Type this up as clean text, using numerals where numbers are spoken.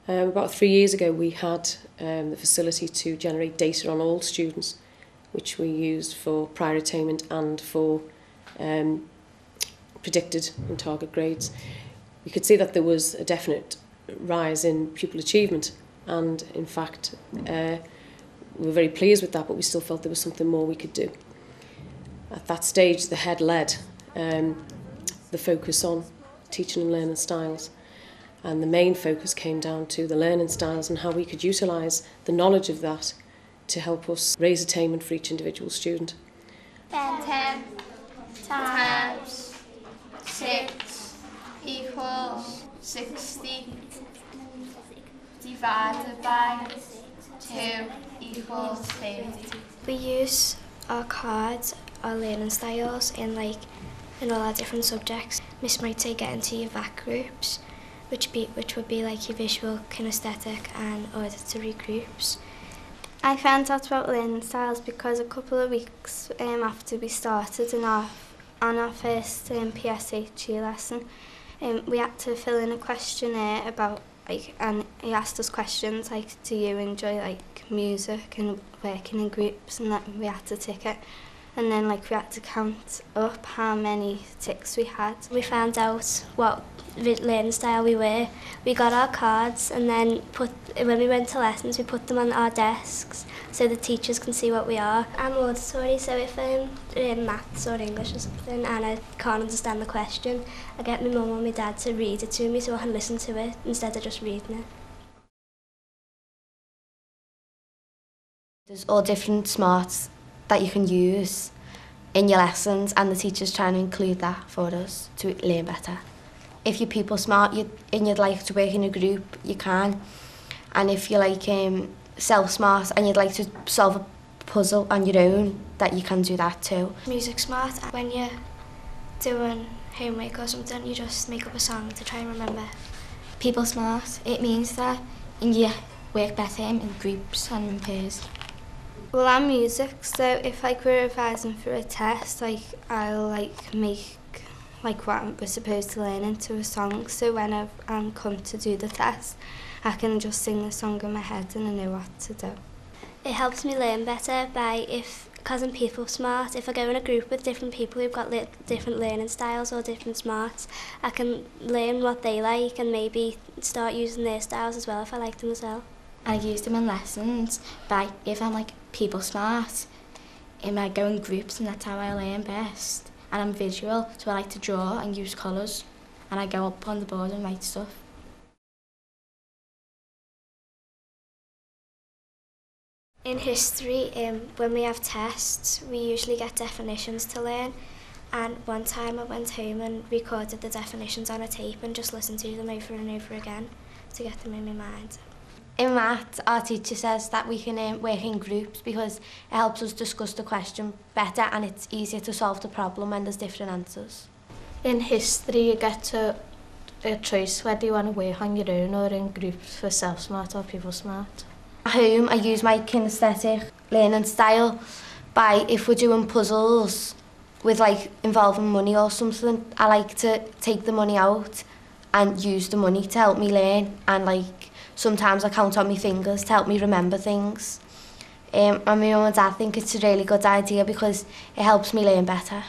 About 3 years ago we had the facility to generate data on all students, which we used for prior attainment and for predicted and target grades. We could see that there was a definite rise in pupil achievement, and in fact we were very pleased with that, but we still felt there was something more we could do. At that stage the head led the focus on teaching and learning styles, and the main focus came down to the learning styles and how we could utilise the knowledge of that to help us raise attainment for each individual student. 10 times 6 equals 60 divided by 2 equals 30. We use our cards, our learning styles in all our different subjects. Miss might say get into your VAC groups, which would be like your visual, kinesthetic and auditory groups. I found out about learning styles because a couple of weeks after we started on our first PSHE lesson, we had to fill in a questionnaire about and he asked us questions like, do you enjoy music and working in groups, and that we had to tick it. And then we had to count up how many ticks we had. We found out what learning style we were. We got our cards, and then when we went to lessons we put them on our desks so the teachers can see what we are. I'm auditory, so if I'm in maths or English or something and I can't understand the question, I get my mum or my dad to read it to me so I can listen to it instead of just reading it. There's all different smarts that you can use in your lessons, and the teacher's trying to include that for us to learn better. If you're people smart and you'd like to work in a group, you can. And if you're self-smart and you'd like to solve a puzzle on your own, that you can do that too. Music smart, when you're doing homework or something, you just make up a song to try and remember. People smart, it means that you work better in groups and in pairs. Well, I'm music, so if we're revising for a test, I'll make what we're supposed to learn into a song, so when I'm come to do the test, I can just sing the song in my head and I know what to do. It helps me learn better because I'm people smart. If I go in a group with different people who've got different learning styles or different smarts, I can learn what they like and maybe start using their styles as well if I like them as well. I use them in lessons if I'm people smart, I go in groups and that's how I learn best. And I'm visual, so I like to draw and use colours, and I go up on the board and write stuff. In history, when we have tests, we usually get definitions to learn, and one time I went home and recorded the definitions on a tape and just listened to them over and over again to get them in my mind. In maths, our teacher says that we can work in groups because it helps us discuss the question better and it's easier to solve the problem when there's different answers. In history, you get a choice whether you want to work on your own or in groups for self-smart or people smart. At home, I use my kinesthetic learning style by, if we're doing puzzles with involving money or something, I like to take the money out and use the money to help me learn, and sometimes I count on my fingers to help me remember things. And my mum and dad think it's a really good idea because it helps me learn better.